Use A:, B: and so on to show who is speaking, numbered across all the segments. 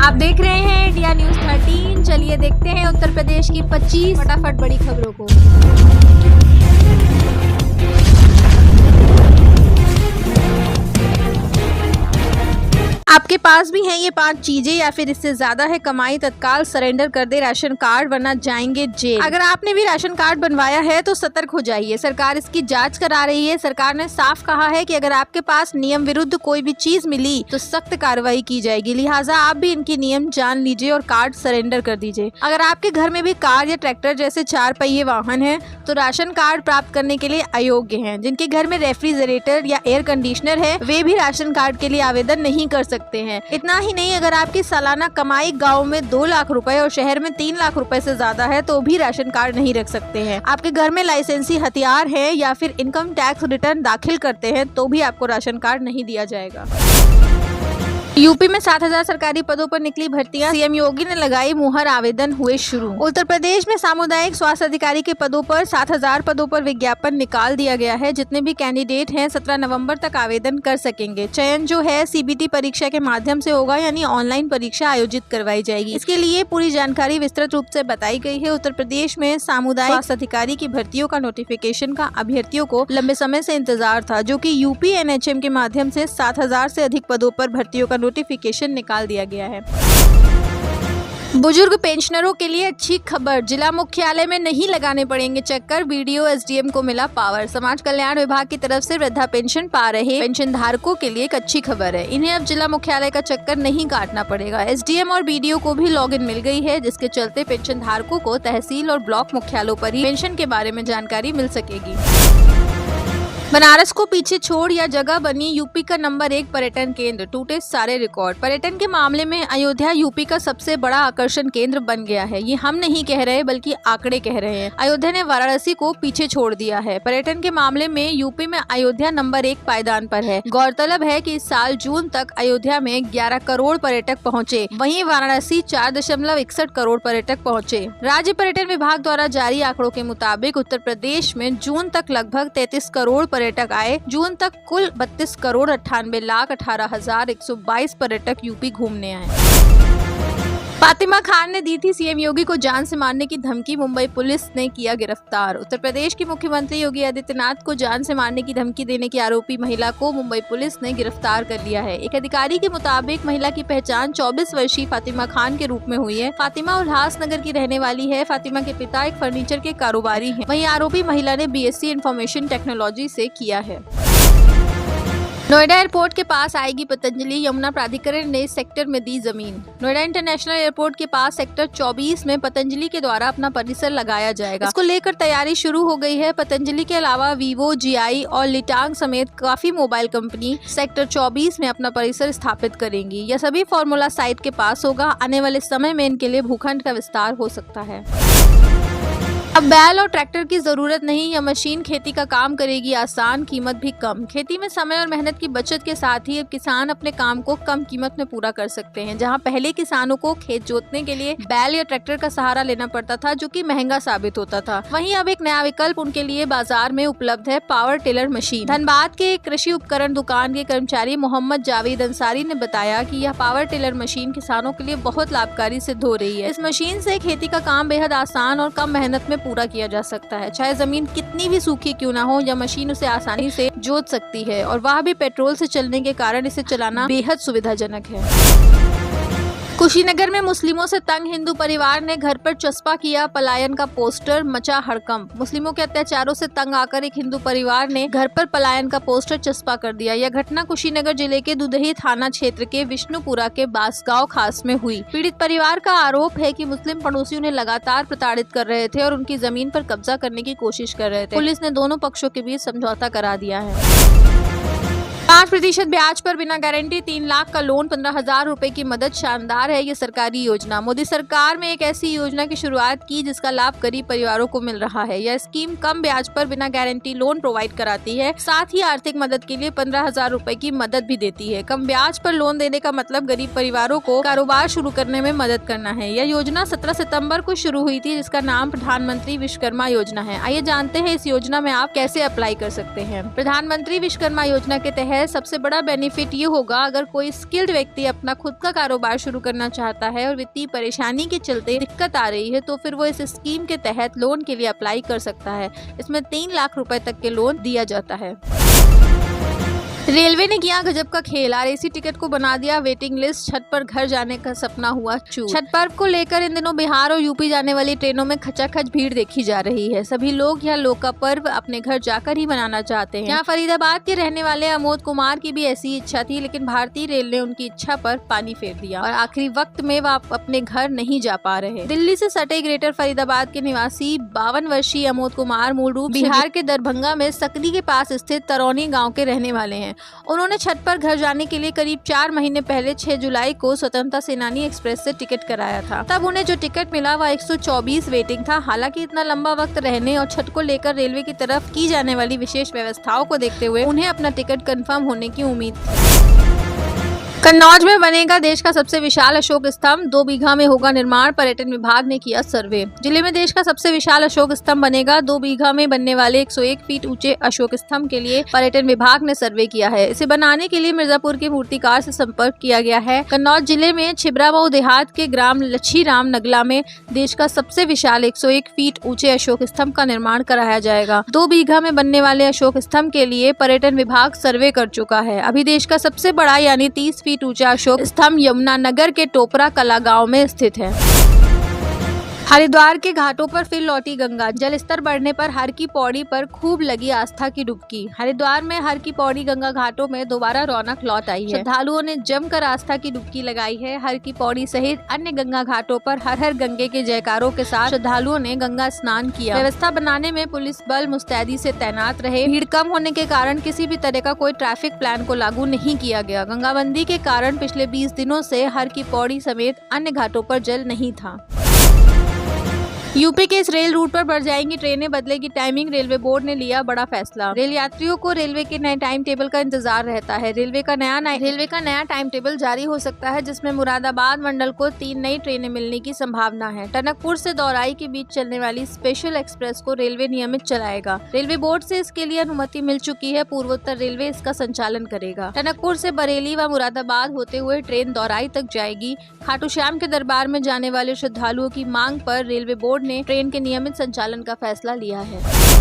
A: आप देख रहे हैं इंडिया न्यूज 13। चलिए देखते हैं उत्तर प्रदेश की 25 फटाफट बड़ी खबरों को। आपके पास भी हैं ये 5 चीजें या फिर इससे ज्यादा है कमाई, तत्काल सरेंडर कर दे राशन कार्ड वरना जाएंगे जेल। अगर आपने भी राशन कार्ड बनवाया है तो सतर्क हो जाइए, सरकार इसकी जांच करा रही है। सरकार ने साफ कहा है कि अगर आपके पास नियम विरुद्ध कोई भी चीज मिली तो सख्त कार्रवाई की जाएगी, लिहाजा आप भी इनकी नियम जान लीजिए और कार्ड सरेंडर कर दीजिए। अगर आपके घर में भी कार या ट्रैक्टर जैसे 4 पहिए वाहन है तो राशन कार्ड प्राप्त करने के लिए अयोग्य हैं। जिनके घर में रेफ्रिजरेटर या एयर कंडीशनर है वे भी राशन कार्ड के लिए आवेदन नहीं कर सकते हैं। इतना ही नहीं, अगर आपकी सालाना कमाई गांव में 2 लाख रुपए और शहर में 3 लाख रुपए से ज्यादा है तो भी राशन कार्ड नहीं रख सकते हैं। आपके घर में लाइसेंसी हथियार है या फिर इनकम टैक्स रिटर्न दाखिल करते हैं तो भी आपको राशन कार्ड नहीं दिया जाएगा। यूपी में 7,000 सरकारी पदों पर निकली भर्तियां, सीएम योगी ने लगाई मुहर, आवेदन हुए शुरू। उत्तर प्रदेश में सामुदायिक स्वास्थ्य अधिकारी के पदों पर 7,000 पदों पर विज्ञापन निकाल दिया गया है। जितने भी कैंडिडेट हैं 17 नवंबर तक आवेदन कर सकेंगे। चयन जो है सीबीटी परीक्षा के माध्यम से होगा, यानी ऑनलाइन परीक्षा आयोजित करवाई जाएगी। इसके लिए पूरी जानकारी विस्तृत रूप से बताई गई है। उत्तर प्रदेश में सामुदायिक स्वास्थ्य अधिकारी की भर्तियों का नोटिफिकेशन का अभ्यर्थियों को लंबे समय से इंतजार था, जो कि यूपी एनएचएम के माध्यम से 7,000 से अधिक पदों पर भर्तियों का नोटिफिकेशन निकाल दिया गया है। बुजुर्ग पेंशनरों के लिए अच्छी खबर, जिला मुख्यालय में नहीं लगाने पड़ेंगे चक्कर, बीडीओ एसडीएम को मिला पावर। समाज कल्याण विभाग की तरफ से वृद्धा पेंशन पा रहे पेंशन धारकों के लिए एक अच्छी खबर है। इन्हें अब जिला मुख्यालय का चक्कर नहीं काटना पड़ेगा। एसडीएम और बीडीओ को भी लॉगिन मिल गई है, जिसके चलते पेंशन धारकों को तहसील और ब्लॉक मुख्यालयों पर ही पेंशन के बारे में जानकारी मिल सकेगी। बनारस को पीछे छोड़ या जगह बनी यूपी का नंबर 1 पर्यटन केंद्र, टूटे सारे रिकॉर्ड। पर्यटन के मामले में अयोध्या यूपी का सबसे बड़ा आकर्षण केंद्र बन गया है। ये हम नहीं कह रहे बल्कि आंकड़े कह रहे हैं। अयोध्या ने वाराणसी को पीछे छोड़ दिया है। पर्यटन के मामले में यूपी में अयोध्या नंबर 1 पायदान पर है। गौरतलब है कि इस साल जून तक अयोध्या में 11 करोड़ पर्यटक पहुँचे, वहीं वाराणसी 4.61 करोड़ पर्यटक पहुँचे। राज्य पर्यटन विभाग द्वारा जारी आंकड़ों के मुताबिक उत्तर प्रदेश में जून तक लगभग 33 करोड़ पर्यटक आए। जून तक कुल 32 करोड़ 98,18,122 पर्यटक यूपी घूमने आए। फातिमा खान ने दी थी सीएम योगी को जान से मारने की धमकी, मुंबई पुलिस ने किया गिरफ्तार। उत्तर प्रदेश के मुख्यमंत्री योगी आदित्यनाथ को जान से मारने की धमकी देने की आरोपी महिला को मुंबई पुलिस ने गिरफ्तार कर लिया है। एक अधिकारी के मुताबिक महिला की पहचान 24 वर्षीय फातिमा खान के रूप में हुई है। फातिमा उल्लासनगर की रहने वाली है। फातिमा के पिता एक फर्नीचर के कारोबारी हैं। वहीं आरोपी महिला ने बीएससी इंफॉर्मेशन टेक्नोलॉजी से किया है। नोएडा एयरपोर्ट के पास आएगी पतंजलि, यमुना प्राधिकरण ने इस सेक्टर में दी जमीन। नोएडा इंटरनेशनल एयरपोर्ट के पास सेक्टर 24 में पतंजलि के द्वारा अपना परिसर लगाया जाएगा। इसको लेकर तैयारी शुरू हो गई है। पतंजलि के अलावा वीवो, जीआई और लिटांग समेत काफी मोबाइल कंपनी सेक्टर 24 में अपना परिसर स्थापित करेंगी। यह सभी फॉर्मूला साइट के पास होगा। आने वाले समय में इनके लिए भूखंड का विस्तार हो सकता है। अब बैल और ट्रैक्टर की जरूरत नहीं, यह मशीन खेती का काम करेगी आसान, कीमत भी कम। खेती में समय और मेहनत की बचत के साथ ही अब किसान अपने काम को कम कीमत में पूरा कर सकते हैं। जहां पहले किसानों को खेत जोतने के लिए बैल या ट्रैक्टर का सहारा लेना पड़ता था, जो कि महंगा साबित होता था, वहीं अब एक नया विकल्प उनके लिए बाजार में उपलब्ध है, पावर टिलर मशीन। धनबाद के कृषि उपकरण दुकान के कर्मचारी मोहम्मद जावेद अंसारी ने बताया कि यह पावर टिलर मशीन किसानों के लिए बहुत लाभकारी सिद्ध हो रही है। इस मशीन से खेती का काम बेहद आसान और कम मेहनत में पूरा किया जा सकता है। चाहे जमीन कितनी भी सूखी क्यों ना हो, यह मशीन उसे आसानी से जोत सकती है और वह भी पेट्रोल से चलने के कारण इसे चलाना बेहद सुविधाजनक है। कुशीनगर में मुस्लिमों से तंग हिंदू परिवार ने घर पर चस्पा किया पलायन का पोस्टर, मचा हड़कंप। मुस्लिमों के अत्याचारों से तंग आकर एक हिंदू परिवार ने घर पर पलायन का पोस्टर चस्पा कर दिया। यह घटना कुशीनगर जिले के दुधही थाना क्षेत्र के विष्णुपुरा के बासगांव खास में हुई। पीड़ित परिवार का आरोप है कि मुस्लिम पड़ोसी उन्हें लगातार प्रताड़ित कर रहे थे और उनकी जमीन पर कब्जा करने की कोशिश कर रहे थे। पुलिस ने दोनों पक्षों के बीच समझौता करा दिया है। 5% ब्याज पर बिना गारंटी 3 लाख का लोन, 15,000 रुपए की मदद, शानदार है ये सरकारी योजना। मोदी सरकार में एक ऐसी योजना की शुरुआत की जिसका लाभ गरीब परिवारों को मिल रहा है। यह स्कीम कम ब्याज पर बिना गारंटी लोन प्रोवाइड कराती है, साथ ही आर्थिक मदद के लिए 15,000 रुपए की मदद भी देती है। कम ब्याज पर लोन देने का मतलब गरीब परिवारों को कारोबार शुरू करने में मदद करना है। यह योजना 17 सितम्बर को शुरू हुई थी, जिसका नाम प्रधानमंत्री विश्वकर्मा योजना है। आइए जानते हैं इस योजना में आप कैसे अप्लाई कर सकते हैं। प्रधानमंत्री विश्वकर्मा योजना के तहत है सबसे बड़ा बेनिफिट ये होगा अगर कोई स्किल्ड व्यक्ति अपना खुद का कारोबार शुरू करना चाहता है और वित्तीय परेशानी के चलते दिक्कत आ रही है तो फिर वो इस स्कीम के तहत लोन के लिए अप्लाई कर सकता है। इसमें 3 लाख रुपए तक के लोन दिया जाता है। रेलवे ने किया गजब का खेल, आरएसी टिकट को बना दिया वेटिंग लिस्ट, छठ पर घर जाने का सपना हुआ चूर। छठ पर्व को लेकर इन दिनों बिहार और यूपी जाने वाली ट्रेनों में खचाखच भीड़ देखी जा रही है। सभी लोग यह लोका पर्व अपने घर जाकर ही मनाना चाहते हैं। यहाँ फरीदाबाद के रहने वाले अमोद कुमार की भी ऐसी इच्छा थी, लेकिन भारतीय रेल ने उनकी इच्छा पर पानी फेर दिया और आखिरी वक्त में वह अपने घर नहीं जा पा रहे। दिल्ली से सटे ग्रेटर फरीदाबाद के निवासी 52 वर्षीय अमोद कुमार मूल रूप बिहार के दरभंगा में सकरी के पास स्थित तरौनी गाँव के रहने वाले हैं। उन्होंने छठ पर घर जाने के लिए करीब 4 महीने पहले 6 जुलाई को स्वतंत्रता सेनानी एक्सप्रेस से टिकट कराया था। तब उन्हें जो टिकट मिला वह 124 वेटिंग था। हालांकि इतना लंबा वक्त रहने और छठ को लेकर रेलवे की तरफ की जाने वाली विशेष व्यवस्थाओं को देखते हुए उन्हें अपना टिकट कंफर्म होने की उम्मीद थी। कन्नौज में बनेगा देश का सबसे विशाल अशोक स्तंभ, 2 बीघा में होगा निर्माण, पर्यटन विभाग ने किया सर्वे। जिले में देश का सबसे विशाल अशोक स्तंभ बनेगा। 2 बीघा में बनने वाले 101 फीट ऊंचे अशोक स्तंभ के लिए पर्यटन विभाग ने सर्वे किया है। इसे बनाने के लिए मिर्जापुर के मूर्तिकार से संपर्क किया गया है। कन्नौज जिले में छिबरामऊ देहात के ग्राम लच्छीराम नगला में देश का सबसे विशाल 101 फीट ऊंचे अशोक स्तंभ का निर्माण कराया जाएगा। 2 बीघा में बनने वाले अशोक स्तंभ के लिए पर्यटन विभाग सर्वे कर चुका है। अभी देश का सबसे बड़ा यानी 30 फीट ऊंचा अशोक स्तंभ यमुनानगर के टोपरा कला गांव में स्थित है। हरिद्वार के घाटों पर फिर लौटी गंगा, जलस्तर बढ़ने पर हर की पौड़ी पर खूब लगी आस्था की डुबकी। हरिद्वार में हर की पौड़ी गंगा घाटों में दोबारा रौनक लौट आई है। श्रद्धालुओं ने जमकर आस्था की डुबकी लगाई है। हर की पौड़ी सहित अन्य गंगा घाटों पर हर हर गंगे के जयकारों के साथ श्रद्धालुओं ने गंगा स्नान किया। व्यवस्था बनाने में पुलिस बल मुस्तैदी से तैनात रहे। भीड़ कम होने के कारण किसी भी तरह का कोई ट्रैफिक प्लान को लागू नहीं किया गया। गंगाबंदी के कारण पिछले 20 दिनों से हर की पौड़ी समेत अन्य घाटों पर जल नहीं था। यूपी के इस रेल रूट पर बढ़ जाएंगी ट्रेनें, बदलेगी टाइमिंग, रेलवे बोर्ड ने लिया बड़ा फैसला। रेल यात्रियों को रेलवे के नए टाइम टेबल का इंतजार रहता है। रेलवे का नया टाइम टेबल जारी हो सकता है, जिसमें मुरादाबाद मंडल को 3 नई ट्रेनें मिलने की संभावना है। टनकपुर से दौराई के बीच चलने वाली स्पेशल एक्सप्रेस को रेलवे नियमित चलाएगा। रेलवे बोर्ड से इसके लिए अनुमति मिल चुकी है। पूर्वोत्तर रेलवे इसका संचालन करेगा। टनकपुर से बरेली व मुरादाबाद होते हुए ट्रेन दौराई तक जाएगी। खाटू श्याम के दरबार में जाने वाले श्रद्धालुओं की मांग पर रेलवे बोर्ड ने ट्रेन के नियमित संचालन का फैसला लिया है।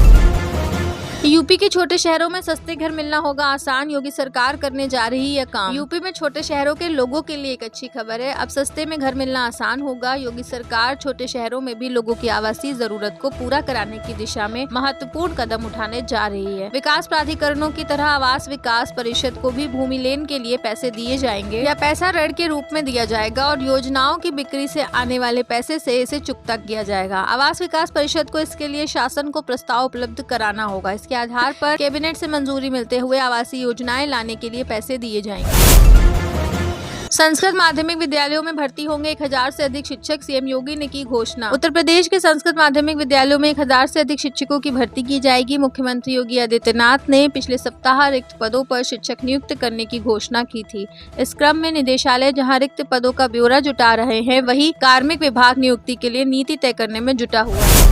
A: यूपी के छोटे शहरों में सस्ते घर मिलना होगा आसान, योगी सरकार करने जा रही है काम। यूपी में छोटे शहरों के लोगों के लिए एक अच्छी खबर है। अब सस्ते में घर मिलना आसान होगा। योगी सरकार छोटे शहरों में भी लोगों की आवासीय जरूरत को पूरा कराने की दिशा में महत्वपूर्ण कदम उठाने जा रही है। विकास प्राधिकरणों की तरह आवास विकास परिषद को भी भूमि लेन के लिए पैसे दिए जाएंगे या पैसा ऋण के रूप में दिया जाएगा और योजनाओं की बिक्री से आने वाले पैसे से इसे चुकता किया जाएगा। आवास विकास परिषद को इसके लिए शासन को प्रस्ताव उपलब्ध कराना होगा। के आधार पर कैबिनेट से मंजूरी मिलते हुए आवासीय योजनाएं लाने के लिए पैसे दिए जाएंगे। संस्कृत माध्यमिक विद्यालयों में भर्ती होंगे 1000 से अधिक शिक्षक, सीएम योगी ने की घोषणा। उत्तर प्रदेश के संस्कृत माध्यमिक विद्यालयों में 1000 से अधिक शिक्षकों की भर्ती की जाएगी। मुख्यमंत्री योगी आदित्यनाथ ने पिछले सप्ताह रिक्त पदों पर शिक्षक नियुक्त करने की घोषणा की थी। इस क्रम में निदेशालय जहां रिक्त पदों का ब्यौरा जुटा रहे हैं, वहीं कार्मिक विभाग नियुक्ति के लिए नीति तय करने में जुटा हुआ है।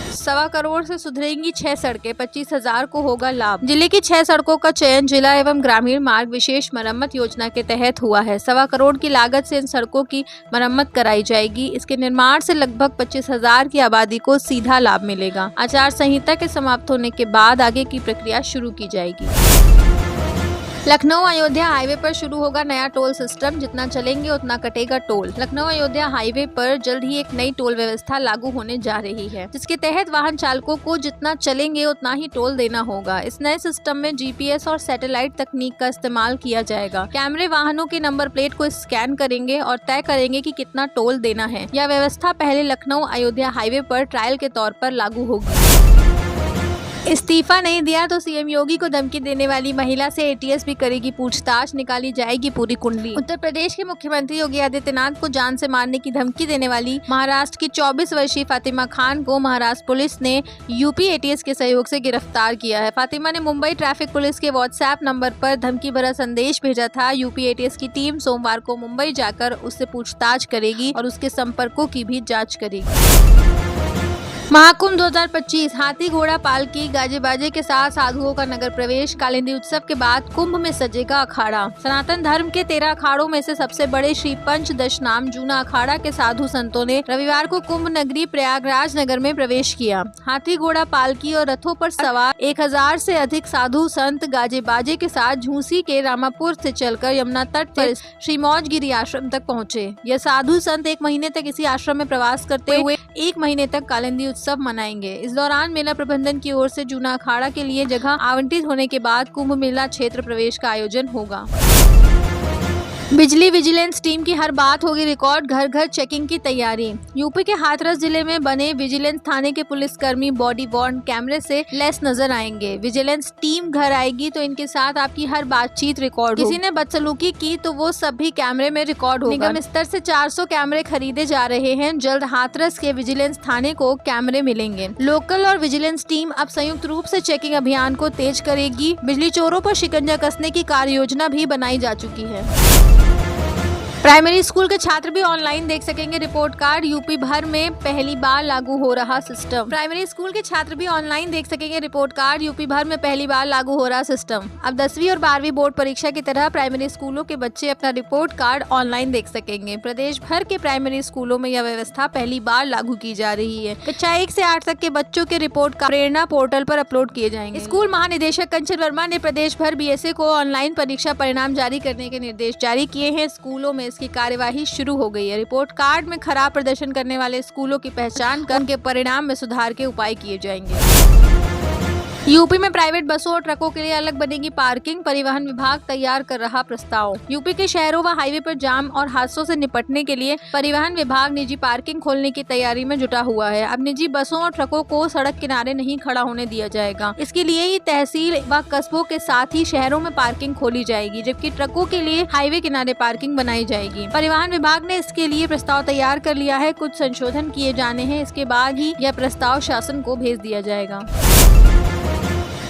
A: 1.25 करोड़ से सुधरेंगी 6 सड़कें, 25,000 को होगा लाभ। जिले की 6 सड़कों का चयन जिला एवं ग्रामीण मार्ग विशेष मरम्मत योजना के तहत हुआ है। 1.25 करोड़ की लागत से इन सड़कों की मरम्मत कराई जाएगी। इसके निर्माण से लगभग 25,000 की आबादी को सीधा लाभ मिलेगा। आचार संहिता के समाप्त होने के बाद आगे की प्रक्रिया शुरू की जाएगी। लखनऊ अयोध्या हाईवे पर शुरू होगा नया टोल सिस्टम, जितना चलेंगे उतना कटेगा टोल। लखनऊ अयोध्या हाईवे पर जल्द ही एक नई टोल व्यवस्था लागू होने जा रही है, जिसके तहत वाहन चालकों को जितना चलेंगे उतना ही टोल देना होगा। इस नए सिस्टम में जीपीएस और सैटेलाइट तकनीक का इस्तेमाल किया जाएगा। कैमरे वाहनों के नंबर प्लेट को स्कैन करेंगे और तय करेंगे कि कितना टोल देना है। यह व्यवस्था पहले लखनऊ अयोध्या हाईवे पर ट्रायल के तौर पर लागू होगी। इस्तीफा नहीं दिया तो सीएम योगी को धमकी देने वाली महिला से एटीएस भी करेगी पूछताछ, निकाली जाएगी पूरी कुंडली। उत्तर प्रदेश के मुख्यमंत्री योगी आदित्यनाथ को जान से मारने की धमकी देने वाली महाराष्ट्र की 24 वर्षीय फातिमा खान को महाराष्ट्र पुलिस ने यूपी एटीएस के सहयोग से गिरफ्तार किया है। फातिमा ने मुंबई ट्रैफिक पुलिस के व्हाट्सएप नंबर पर धमकी भरा संदेश भेजा था। यूपी एटीएस की टीम सोमवार को मुंबई जाकर उससे पूछताछ करेगी और उसके संपर्कों की भी जाँच करेगी। महाकुंभ 2025 हाथी घोड़ा पालकी गाजे बाजे के साथ साधुओं का नगर प्रवेश। कालिंदी उत्सव के बाद कुंभ में सजेगा अखाड़ा। सनातन धर्म के 13 अखाड़ों में से सबसे बड़े श्री पंच दशनाम जूना अखाड़ा के साधु संतों ने रविवार को कुंभ नगरी प्रयागराज नगर में प्रवेश किया। हाथी घोड़ा पालकी और रथों पर सवार 1000 से अधिक साधु संत गाजे बाजे के साथ झूसी के रामापुर से चलकर यमुना तट पर श्री मौजगिरी आश्रम तक पहुँचे। यह साधु संत 1 महीने तक इसी आश्रम में प्रवास करते हुए 1 महीने तक कालिंदी उत्सव मनाएंगे। इस दौरान मेला प्रबंधन की ओर से जूना अखाड़ा के लिए जगह आवंटित होने के बाद कुंभ मेला क्षेत्र प्रवेश का आयोजन होगा। बिजली विजिलेंस टीम की हर बात होगी रिकॉर्ड, घर घर चेकिंग की तैयारी। यूपी के हाथरस जिले में बने विजिलेंस थाने के पुलिसकर्मी बॉडी वॉर्न कैमरे से लैस नजर आएंगे। विजिलेंस टीम घर आएगी तो इनके साथ आपकी हर बातचीत रिकॉर्ड होगी। किसी ने बदसलूकी की तो वो सब भी कैमरे में रिकॉर्ड होगा। निगम स्तर से 400 कैमरे खरीदे जा रहे हैं। जल्द हाथरस के विजिलेंस थाने को कैमरे मिलेंगे। लोकल और विजिलेंस टीम अब संयुक्त रूप से चेकिंग अभियान को तेज करेगी। बिजली चोरों पर शिकंजा कसने की कार्य योजना भी बनाई जा चुकी है। प्राइमरी स्कूल के छात्र भी ऑनलाइन देख सकेंगे रिपोर्ट कार्ड। यूपी भर में पहली बार लागू हो रहा सिस्टम। प्राइमरी स्कूल के छात्र भी ऑनलाइन देख सकेंगे रिपोर्ट कार्ड। यूपी भर में पहली बार लागू हो रहा सिस्टम। अब 10वीं और 12वीं बोर्ड परीक्षा की तरह प्राइमरी स्कूलों के बच्चे अपना रिपोर्ट कार्ड ऑनलाइन देख सकेंगे। प्रदेश भर के प्राइमरी स्कूलों में यह व्यवस्था पहली बार लागू की जा रही है। कक्षा 1 से 8 तक के बच्चों के रिपोर्ट कार्ड प्रेरणा पोर्टल पर अपलोड किए जाएंगे। स्कूल महानिदेशक कंचन वर्मा ने प्रदेश भर BSA को ऑनलाइन परीक्षा परिणाम जारी करने के निर्देश जारी किए हैं। स्कूलों में की कार्यवाही शुरू हो गई है। रिपोर्ट कार्ड में खराब प्रदर्शन करने वाले स्कूलों की पहचान कर उनके परिणाम में सुधार के उपाय किए जाएंगे। यूपी में प्राइवेट बसों और ट्रकों के लिए अलग बनेगी पार्किंग। परिवहन विभाग तैयार कर रहा प्रस्ताव। यूपी के शहरों व हाईवे पर जाम और हादसों से निपटने के लिए परिवहन विभाग निजी पार्किंग खोलने की तैयारी में जुटा हुआ है। अब निजी बसों और ट्रकों को सड़क किनारे नहीं खड़ा होने दिया जाएगा। इसके लिए ही तहसील व कस्बों के साथ ही शहरों में पार्किंग खोली जाएगी, जबकि ट्रकों के लिए हाईवे किनारे पार्किंग बनाई जाएगी। परिवहन विभाग ने इसके लिए प्रस्ताव तैयार कर लिया है। कुछ संशोधन किए जाने हैं। इसके बाद ही यह प्रस्ताव शासन को भेज दिया जाएगा।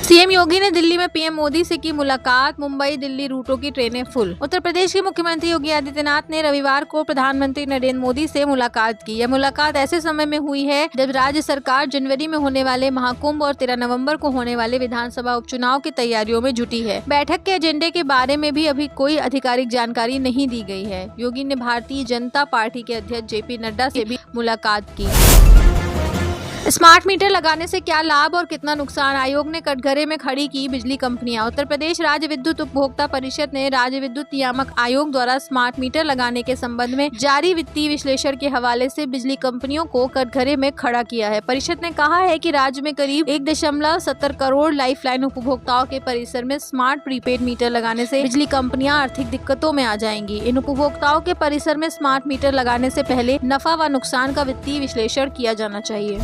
A: सीएम योगी ने दिल्ली में पीएम मोदी से की मुलाकात। मुंबई दिल्ली रूटों की ट्रेनें फुल। उत्तर प्रदेश के मुख्यमंत्री योगी आदित्यनाथ ने रविवार को प्रधानमंत्री नरेंद्र मोदी से मुलाकात की। यह मुलाकात ऐसे समय में हुई है जब राज्य सरकार जनवरी में होने वाले महाकुंभ और 13 नवंबर को होने वाले विधानसभा उपचुनाव की तैयारियों में जुटी है। बैठक के एजेंडे के बारे में भी अभी कोई आधिकारिक जानकारी नहीं दी गई है। योगी ने भारतीय जनता पार्टी के अध्यक्ष JP नड्डा से भी मुलाकात की। स्मार्ट मीटर लगाने से क्या लाभ और कितना नुकसान, आयोग ने कटघरे में खड़ी की बिजली कंपनियां। उत्तर प्रदेश राज्य विद्युत उपभोक्ता परिषद ने राज्य विद्युत नियामक आयोग द्वारा स्मार्ट मीटर लगाने के संबंध में जारी वित्तीय विश्लेषण के हवाले से बिजली कंपनियों को कटघरे में खड़ा किया है। परिषद ने कहा है कि राज्य में करीब 1.70 करोड़ लाइफलाइन उपभोक्ताओं के परिसर में स्मार्ट प्रीपेड मीटर लगाने से बिजली कंपनियां आर्थिक दिक्कतों में आ जाएंगी। इन उपभोक्ताओं के परिसर में स्मार्ट मीटर लगाने से पहले नफा व नुकसान का वित्तीय विश्लेषण किया जाना चाहिए।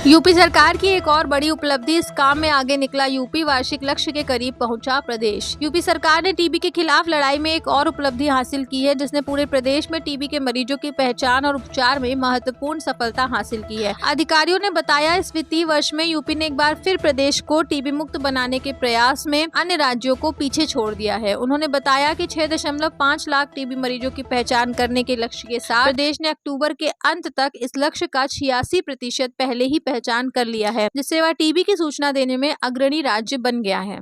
A: यूपी सरकार की एक और बड़ी उपलब्धि, इस काम में आगे निकला यूपी, वार्षिक लक्ष्य के करीब पहुंचा प्रदेश। यूपी सरकार ने टीबी के खिलाफ लड़ाई में एक और उपलब्धि हासिल की है, जिसने पूरे प्रदेश में टीबी के मरीजों की पहचान और उपचार में महत्वपूर्ण सफलता हासिल की है। अधिकारियों ने बताया इस वित्तीय वर्ष में यूपी ने एक बार फिर प्रदेश को टीबी मुक्त बनाने के प्रयास में अन्य राज्यों को पीछे छोड़ दिया है। उन्होंने बताया कि 6.5 लाख टीबी मरीजों की पहचान करने के लक्ष्य के साथ प्रदेश ने अक्टूबर के अंत तक इस लक्ष्य का 86% पहले ही पहचान कर लिया है, जिससे वह टीबी की सूचना देने में अग्रणी राज्य बन गया है।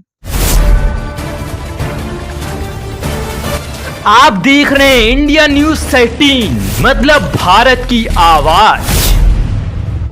B: आप देख रहे हैं इंडिया न्यूज 13, मतलब भारत की आवाज।